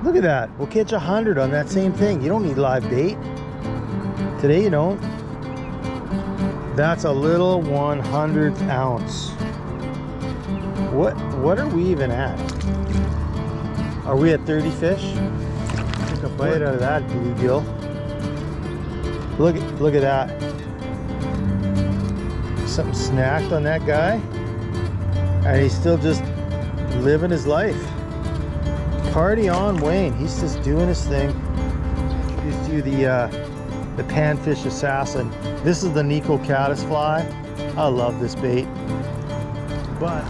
Look at that. We'll catch 100 on that same thing. You don't need live bait. Today you don't. That's a little 1/100th ounce. What are we even at? Are we at 30 fish? Take a bite out of that bluegill. Look at that. Something snacked on that guy, and he's still just living his life. Party on, Wayne. He's just doing his thing. Introduce you the Panfish Assassin. This is the Nico catisfly. I love this bait, but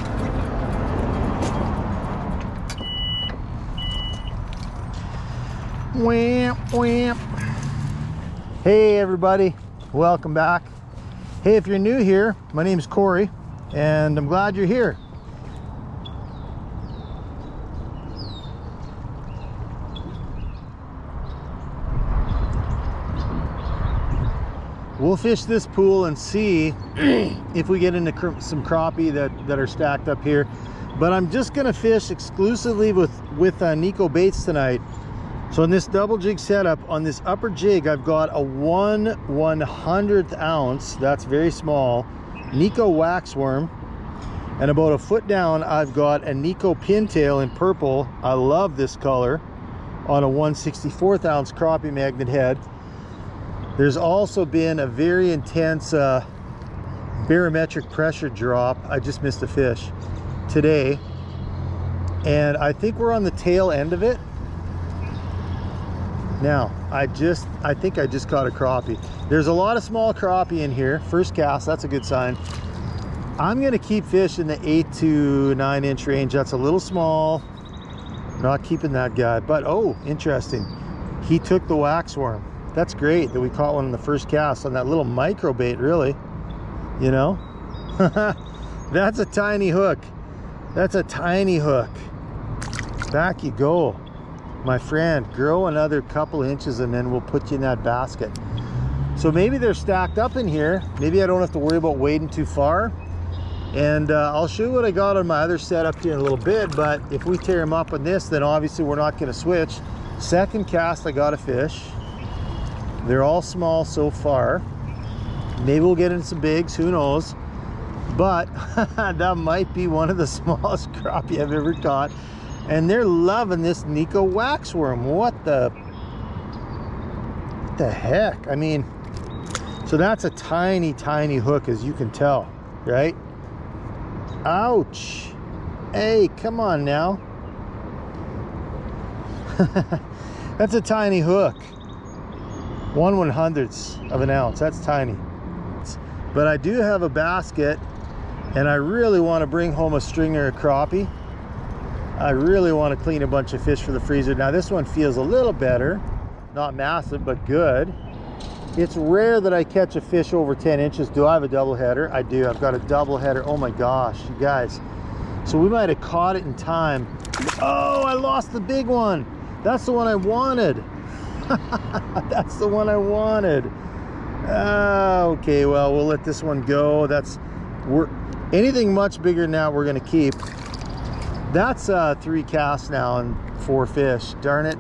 wham wham. Hey everybody, welcome back. Hey, if you're new here, my name's Corey, and I'm glad you're here. We'll fish this pool and see if we get into some crappie that are stacked up here. But I'm just gonna fish exclusively with Nikko Baits tonight. So in this double jig setup, on this upper jig, I've got a 1/100th ounce, that's very small, Nico waxworm. And about a foot down, I've got a Nico pintail in purple. I love this color, on a 1/64th ounce crappie magnet head. There's also been a very intense barometric pressure drop. I just missed a fish today, and I think we're on the tail end of it. Now, I think I just caught a crappie. There's a lot of small crappie in here. First cast, that's a good sign. I'm gonna keep fish in the 8 to 9 inch range. That's a little small. Not keeping that guy, but oh, interesting. He took the waxworm. That's great that we caught one in the first cast on that little micro bait, really. You know? That's a tiny hook. That's a tiny hook. Back you go, my friend. Grow another couple inches and then we'll put you in that basket. So maybe they're stacked up in here. Maybe I don't have to worry about wading too far. And I'll show you what I got on my other setup here in a little bit, but if we tear them up on this, then obviously we're not gonna switch. Second cast, I got a fish. They're all small so far. Maybe we'll get into some bigs, who knows? But that might be one of the smallest crappie I've ever caught. And they're loving this Nico waxworm. What the heck? I mean, so that's a tiny, tiny hook, as you can tell, right? Ouch. Hey, come on now. That's a tiny hook. 1/100th of an ounce. That's tiny. But I do have a basket, and I really want to bring home a stringer of crappie. I really want to clean a bunch of fish for the freezer. Now this one feels a little better, not massive, but good. It's rare that I catch a fish over 10 inches. Do I have a double header? I do. I've got a double header. Oh my gosh, you guys. So we might have caught it in time. Oh, I lost the big one. That's the one I wanted. That's the one I wanted. Okay, well, we'll let this one go. Anything much bigger than that we're gonna keep. That's 3 casts now and 4 fish. Darn it.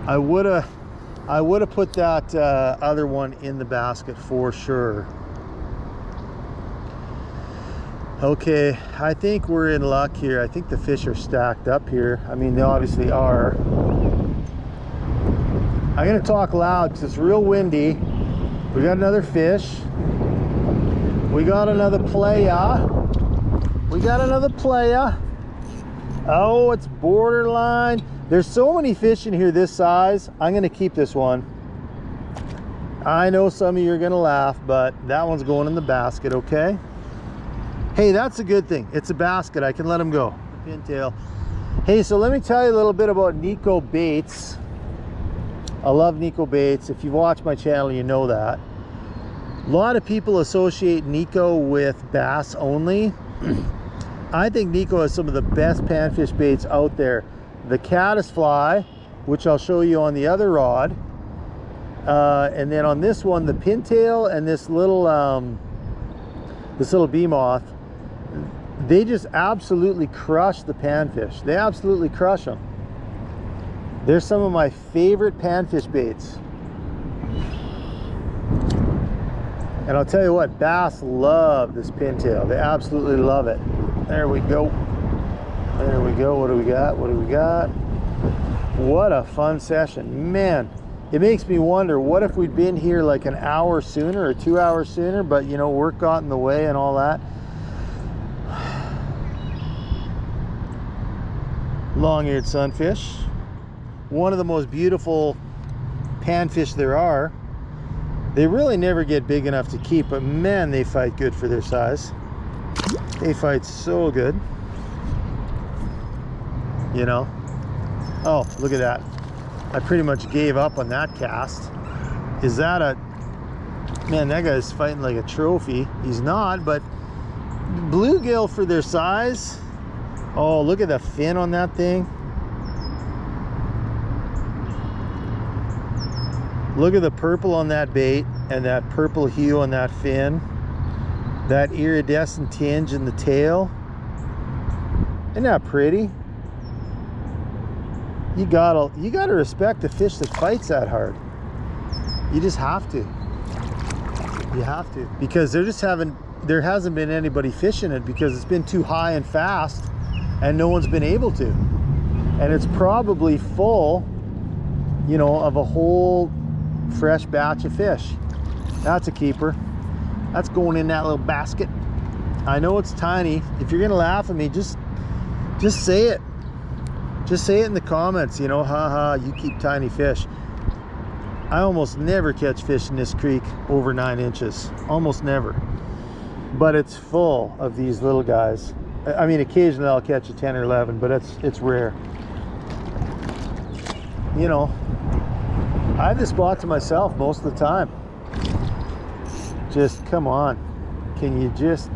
I would have put that other one in the basket for sure. Okay, I think we're in luck here. I think the fish are stacked up here. I mean, they obviously are. I'm gonna talk loud because it's real windy. We got another fish. We got another playa. We got another playa. Oh, it's borderline. There's so many fish in here this size. I'm gonna keep this one. I know some of you are gonna laugh, but that one's going in the basket, okay? Hey, that's a good thing. It's a basket, I can let them go. Pintail. Hey, so let me tell you a little bit about Nikko Baits. I love Nikko Baits. If you've watched my channel, you know that. A lot of people associate Nico with bass only. I think Nico has some of the best panfish baits out there. The catisfly, which I'll show you on the other rod, and then on this one, the pintail and this little bee moth. They just absolutely crush the panfish. They absolutely crush them. There's some of my favorite panfish baits. And I'll tell you what, bass love this pintail. They absolutely love it. There we go. There we go. What do we got? What do we got? What a fun session. Man, it makes me wonder, what if we'd been here like an hour sooner or 2 hours sooner, but you know, work got in the way and all that. Long-eared sunfish. One of the most beautiful panfish there are. They really never get big enough to keep, but man, they fight good for their size. They fight so good. You know? Oh, look at that. I pretty much gave up on that cast. Is that a... Man, that guy's fighting like a trophy. He's not, but bluegill for their size. Oh, look at the fin on that thing. Look at the purple on that bait and that purple hue on that fin. That iridescent tinge in the tail. Isn't that pretty? You gotta respect a fish that fights that hard. You just have to. You have to. Because there hasn't been anybody fishing it because it's been too high and fast and no one's been able to. And it's probably full, you know, of a whole fresh batch of fish. That's a keeper. That's going in that little basket. I know it's tiny. If you're gonna laugh at me, just say it. Just say it in the comments, you know, haha, you keep tiny fish. I almost never catch fish in this creek over 9 inches. Almost never. But it's full of these little guys. I mean, occasionally I'll catch a 10 or 11, but it's rare. You know, I have this spot to myself most of the time. Just come on. Can you just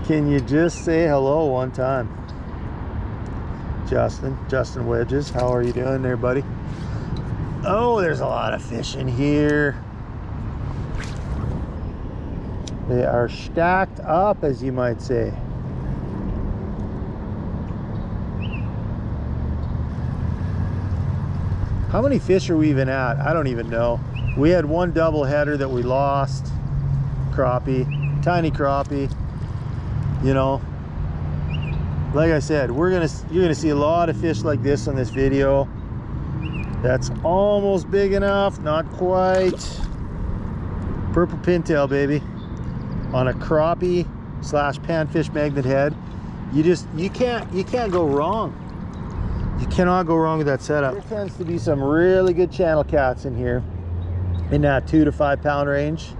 can you just say hello one time? Justin Wedges, how are you doing there, buddy? Oh, there's a lot of fish in here. They are stacked up, as you might say. How many fish are we even at? I don't even know. We had one double header that we lost. Crappie, tiny crappie. You know, like I said, you're gonna see a lot of fish like this on this video. That's almost big enough, not quite. Purple pintail, baby, on a crappie / panfish magnet head. You can't go wrong. You cannot go wrong with that setup. There tends to be some really good channel cats in here, in that 2 to 5 pound range,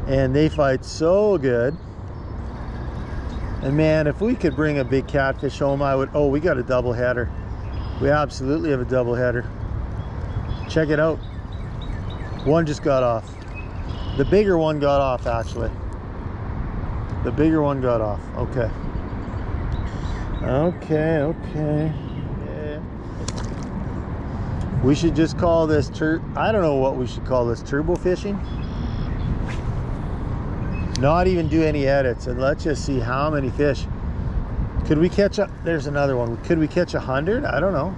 and they fight so good. And man, if we could bring a big catfish home, I would. Oh, we got a double header. We absolutely have a double header. Check it out. One just got off. The bigger one got off, actually. The bigger one got off. Okay. Okay. Yeah. We should just call this I don't know what we should call this, turbo fishing. Not even do any edits, and let's just see how many fish. Could we catch up? There's another one. Could we catch 100? I don't know.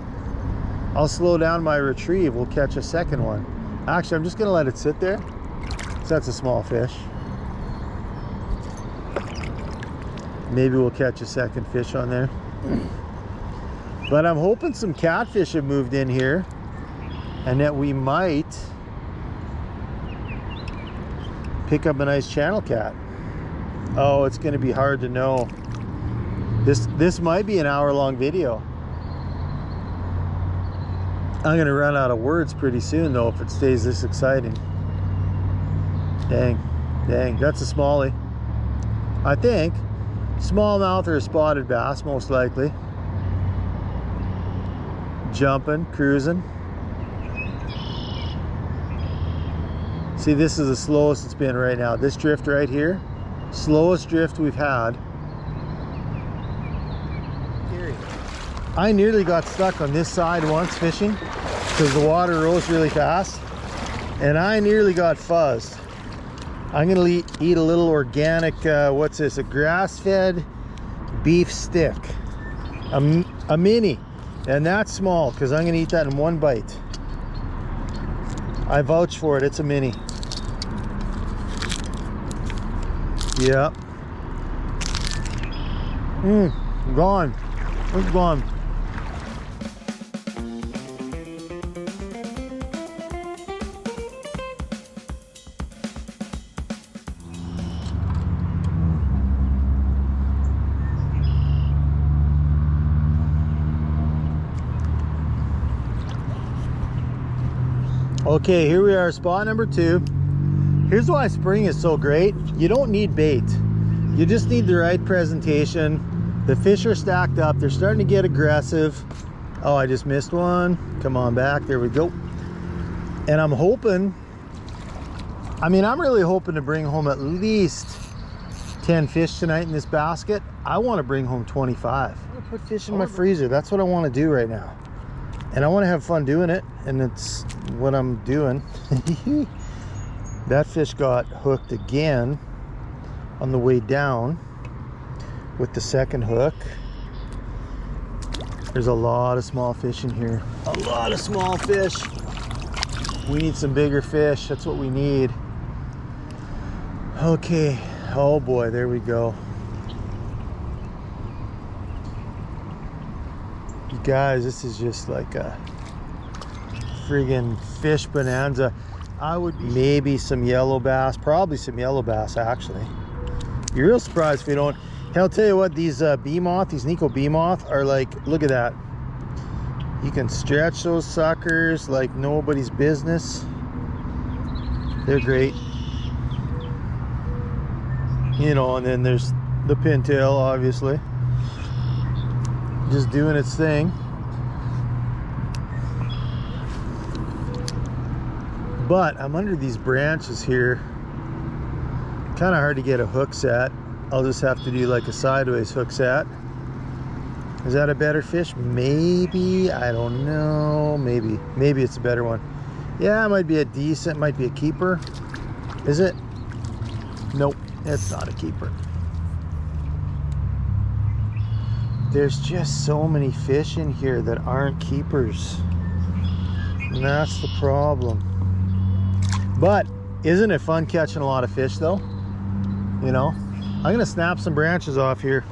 I'll slow down my retrieve. We'll catch a second one. Actually, I'm just gonna let it sit there. So that's a small fish. Maybe we'll catch a second fish on there. But I'm hoping some catfish have moved in here and that we might pick up a nice channel cat. Oh, it's going to be hard to know. This might be an hour-long video. I'm going to run out of words pretty soon, though, if it stays this exciting. Dang, that's a smallie. I think smallmouth or a spotted bass, most likely. Jumping, cruising. See, this is the slowest it's been right now. This drift right here, slowest drift we've had. I nearly got stuck on this side once fishing because the water rose really fast, and I nearly got fuzzed. I'm gonna eat a little organic, what's this, a grass-fed beef stick. A mini. And that's small because I'm gonna eat that in one bite. I vouch for it, it's a mini. Yep. Gone. It's gone. Okay, here we are, spot number 2. Here's why spring is so great. You don't need bait. You just need the right presentation. The fish are stacked up. They're starting to get aggressive. Oh, I just missed one. Come on back. There we go. And I'm hoping, I'm really hoping to bring home at least 10 fish tonight in this basket. I want to bring home 25. I'm going to put fish in my freezer. That's what I want to do right now. And I want to have fun doing it, and it's what I'm doing. That fish got hooked again on the way down with the second hook. There's a lot of small fish in here. A lot of small fish. We need some bigger fish. That's what we need. Okay. Oh boy, there we go. You guys, this is just like a friggin' fish bonanza. I would maybe some yellow bass, probably some yellow bass actually. You're real surprised if you don't. Hey, I'll tell you what, these beemoth, these Nikko beemoth are like, look at that. You can stretch those suckers like nobody's business. They're great. You know, and then there's the pintail, obviously. Just doing its thing. But I'm under these branches here. Kind of hard to get a hook set. I'll just have to do like a sideways hook set. Is that a better fish? Maybe. I don't know. Maybe it's a better one. Yeah, it might be a decent, might be a keeper. Is it? Nope, it's not a keeper. There's just so many fish in here that aren't keepers. And that's the problem. But isn't it fun catching a lot of fish though? You know? I'm gonna snap some branches off here.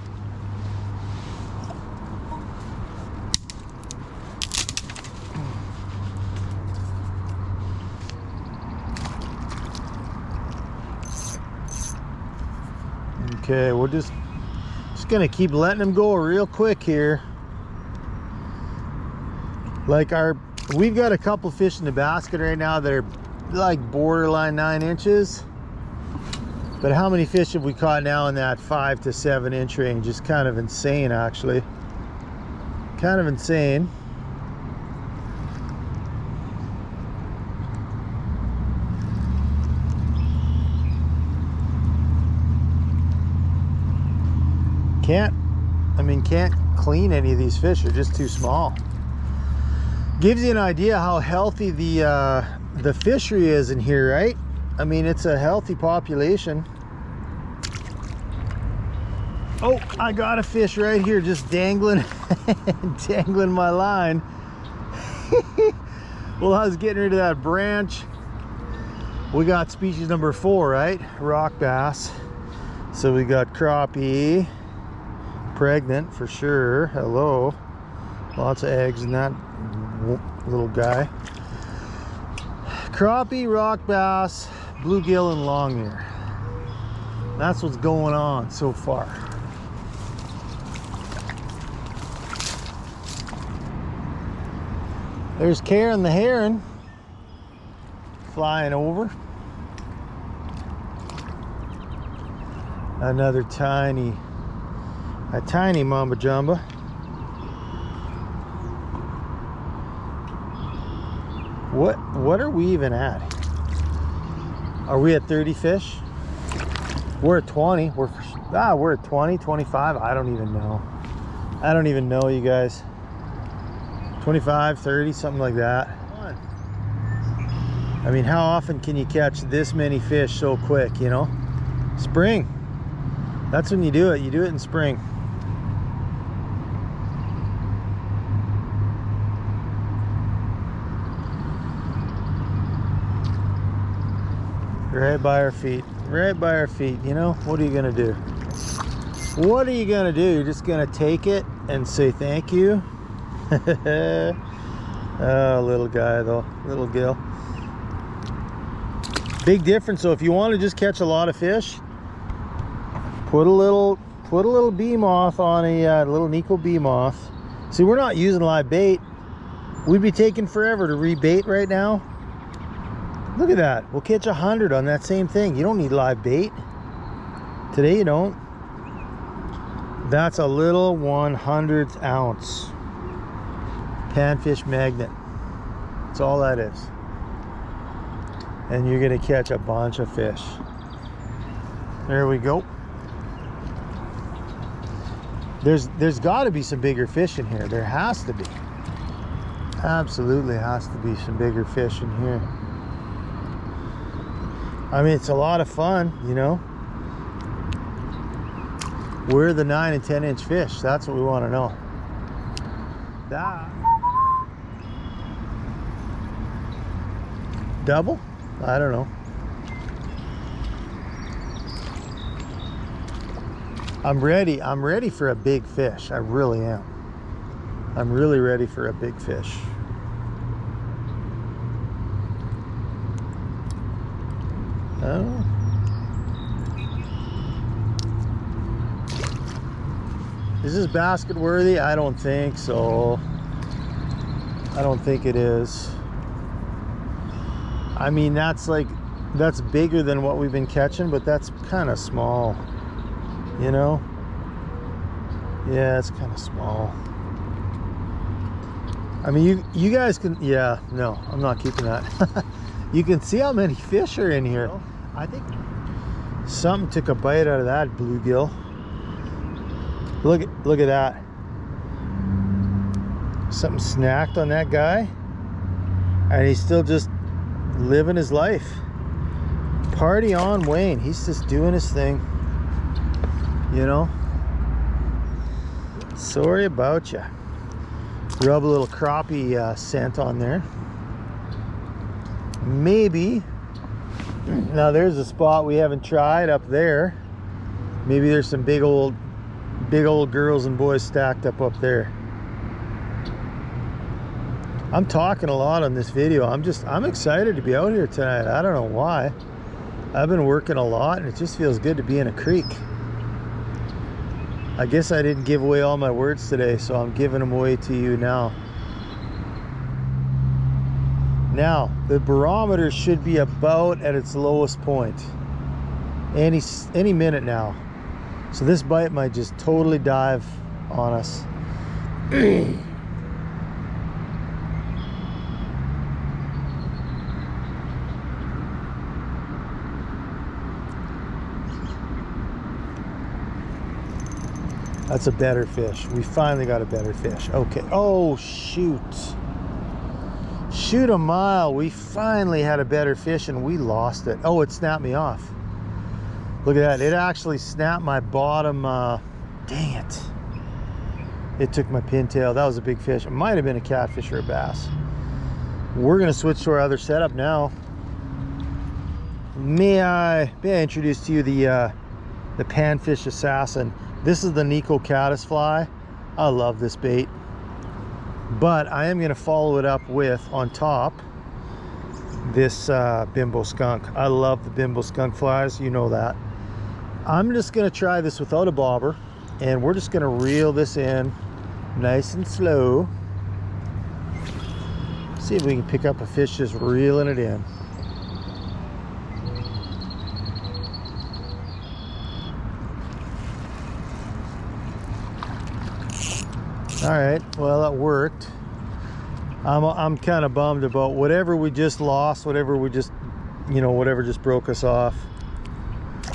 Okay, we're just gonna keep letting them go real quick here. Like we've got a couple fish in the basket right now that are like borderline 9 inches. But how many fish have we caught now in that 5 to 7 inch range? It's kind of insane, actually. Kind of insane. Can't clean any of these fish. They're just too small. Gives you an idea how healthy the fishery is in here, right? I mean, it's a healthy population. Oh, I got a fish right here just dangling dangling my line. Well, I was getting rid of that branch. We got species number 4, right? Rock bass. So we got crappie, pregnant for sure. Hello. Lots of eggs in that little guy. Crappie, rock bass, bluegill, and Longear. That's what's going on so far. There's Karen the heron flying over. Another tiny mamba jumba. What are we even at? Are we at 30 fish? We're at 20. We're at 20, 25. I don't even know, you guys. 25, 30, something like that. I mean, how often can you catch this many fish so quick, you know? Spring. That's when you do it. You do it in spring. Right by our feet. Right by our feet. You know, what are you gonna do? What are you gonna do? You're just gonna take it and say thank you? Oh, little guy though. Little gill. Big difference. So if you want to just catch a lot of fish, put a little bee moth on a little Nikko bee moth. See, we're not using live bait. We'd be taking forever to rebait right now. Look at that. We'll catch 100 on that same thing. You don't need live bait. Today you don't. That's a little 1/100th ounce panfish magnet. That's all that is. And you're gonna catch a bunch of fish. There we go. There's got to be some bigger fish in here. There has to be. Absolutely has to be some bigger fish in here. I mean, it's a lot of fun, you know. Where are the 9 and 10 inch fish? That's what we want to know. That. Double? I don't know. I'm ready for a big fish. I really am. I'm really ready for a big fish. Oh. Is this basket worthy? I don't think so. I don't think it is. I mean, that's bigger than what we've been catching, but that's kind of small. You know? Yeah, it's kind of small. I mean, you guys can, yeah, no, I'm not keeping that. You can see how many fish are in here. I think something took a bite out of that bluegill. Look at that. Something snacked on that guy, and he's still just living his life. Party on, Wayne. He's just doing his thing. You know, sorry about you. Rub a little crappie scent on there. Maybe. Now there's a spot we haven't tried up there. Maybe there's some big old girls and boys stacked up there. I'm talking a lot on this video. I'm excited to be out here tonight. I don't know why. I've been working a lot and it just feels good to be in a creek. I guess I didn't give away all my words today, so I'm giving them away to you now. Now, the barometer should be about at its lowest point any minute now. So this bite might just totally dive on us. That's a better fish. We finally got a better fish. Okay. Oh, shoot. Shoot a mile. We finally had a better fish and we lost it. Oh, it snapped me off. Look at that. It actually snapped my bottom. Dang it. It took my pintail. That was a big fish. It might have been a catfish or a bass. We're going to switch to our other setup now. May I introduce to you the Panfish Assassin. This is the Nico catisfly. I love this bait. But I am going to follow it up with, on top, this bimbo skunk. I love the bimbo skunk flies. You know that. I'm just going to try this without a bobber. And we're just going to reel this in nice and slow. See if we can pick up a fish just reeling it in. All right, well, that worked. I'm kind of bummed about whatever we just lost, whatever just broke us off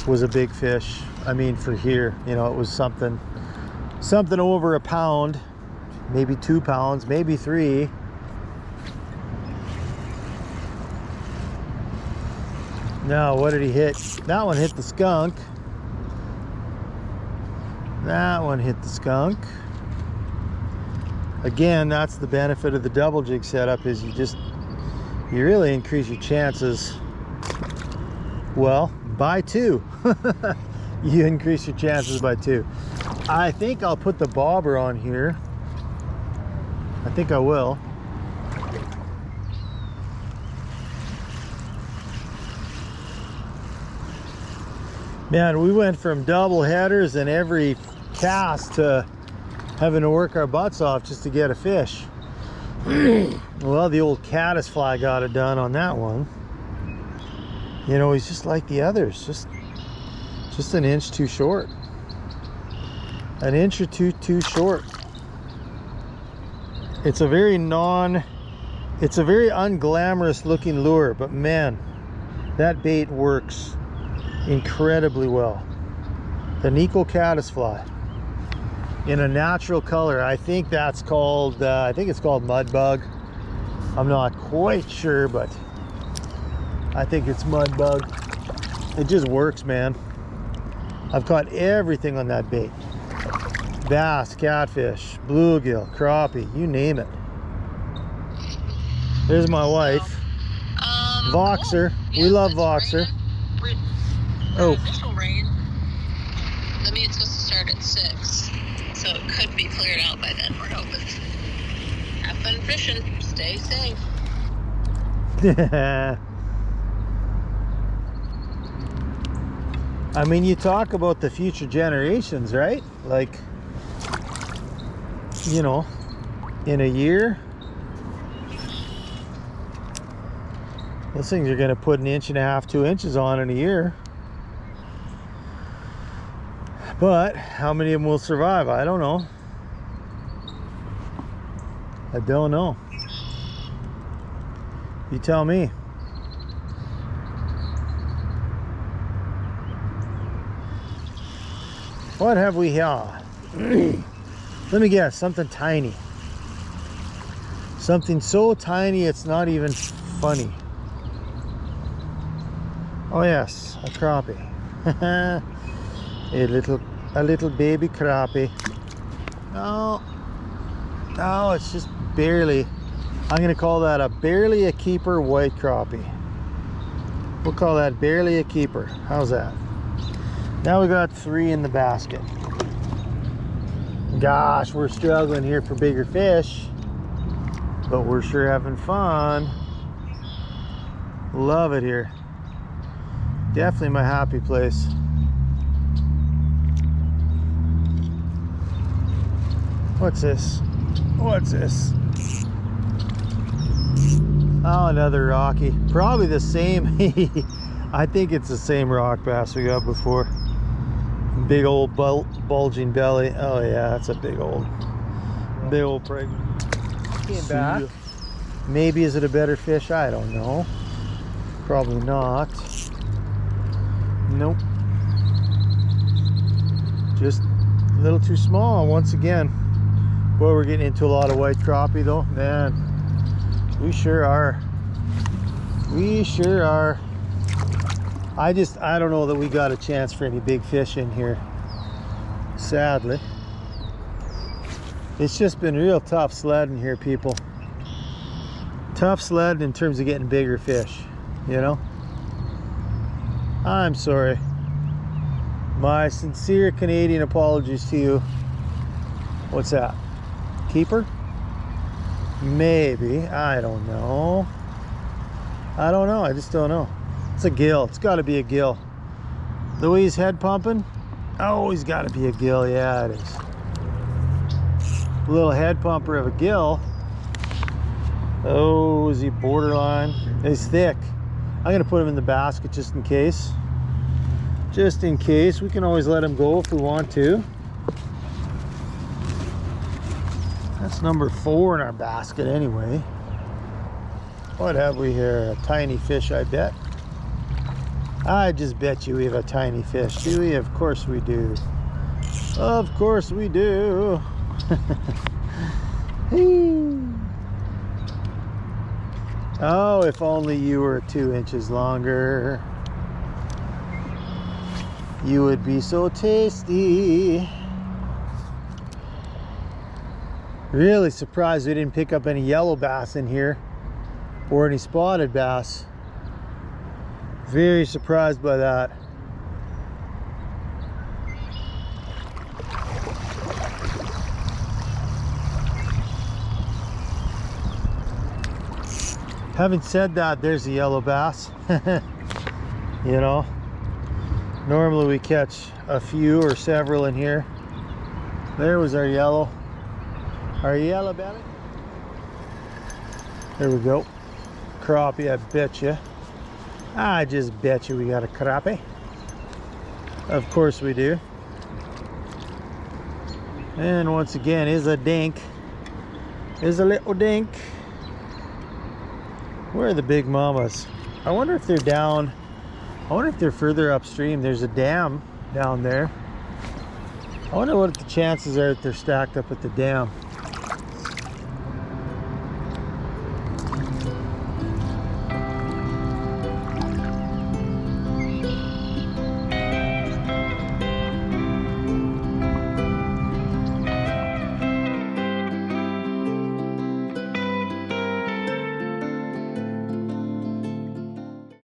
was a big fish. I mean, for here, you know, it was something over a pound, maybe 2 pounds, maybe 3. Now, what did he hit? That one hit the skunk. That one hit the skunk. Again, that's the benefit of the double jig setup, is you really increase your chances Well, by 2. You increase your chances by 2. I think I'll put the bobber on here. I think I will. Man, we went from double headers and every cast to having to work our butts off just to get a fish. Well, the old catisfly got it done on that one. You know, he's just like the others, just an inch too short. An inch or two too short. It's a very unglamorous looking lure, but man, that bait works incredibly well. The Nikko catisfly in a natural color. I think that's called, I think it's called mud bug. I'm not quite sure, but I think it's mud bug. It just works, man. I've caught everything on that bait. Bass, catfish, bluegill, crappie, you name it. There's my wife. Voxer. Yeah, we love Voxer. Oh. Initial rain. The meet's supposed to start at 6, so it could be cleared out by then. We're hoping. Have fun fishing. Stay safe. I mean, you talk about the future generations, right? Like, you know, in a year, those things are going to put 1.5 inches, 2 inches on in a year. But how many of them will survive? I don't know. I don't know. You tell me. What have we here? Let me guess, something tiny. Something so tiny it's not even funny. Oh yes, a crappie. a little baby crappie. No, it's just barely. I'm gonna call that barely a keeper white crappie. We'll call that barely a keeper. How's that? Now we got 3 in the basket. Gosh, we're struggling here for bigger fish, but we're sure having fun. Love it here. Definitely my happy place. What's this? What's this? Oh, another rocky. Probably the same. I think it's the same rock bass we got before. Big old bulging belly. Oh yeah, that's a big old pregnant. Came back. Maybe is it a better fish? I don't know. Probably not. Nope. Just a little too small once again. Boy, we're getting into a lot of white crappie though. Man, we sure are. We sure are. I don't know that we got a chance for any big fish in here, sadly. It's just been real tough sledding here, people. Tough sledding in terms of getting bigger fish, you know? I'm sorry. My sincere Canadian apologies to you. What's that? Keeper? Maybe. I don't know. I don't know. I just don't know. It's a gill. It's got to be a gill. The way he's head pumping. Oh, he's got to be a gill. Yeah, it is. A little head pumper of a gill. Oh, is he borderline? He's thick. I'm going to put him in the basket just in case. Just in case. We can always let him go if we want to. That's number 4 in our basket anyway. What have we here? A tiny fish, I bet. I just bet you we have a tiny fish, do we? Of course we do. Of course we do. Oh, if only you were 2 inches longer. You would be so tasty. Really surprised we didn't pick up any yellow bass in here or any spotted bass. Very surprised by that. Having said that, there's a yellow bass. You know, normally we catch a few or several in here. There was our yellow belly. There we go. Crappie, I bet you. I just bet you we got a crappie. Of course we do. And once again, is a dink. Is a little dink. Where are the big mamas? I wonder if they're down. I wonder if they're further upstream. There's a dam down there. I wonder what the chances are that they're stacked up at the dam.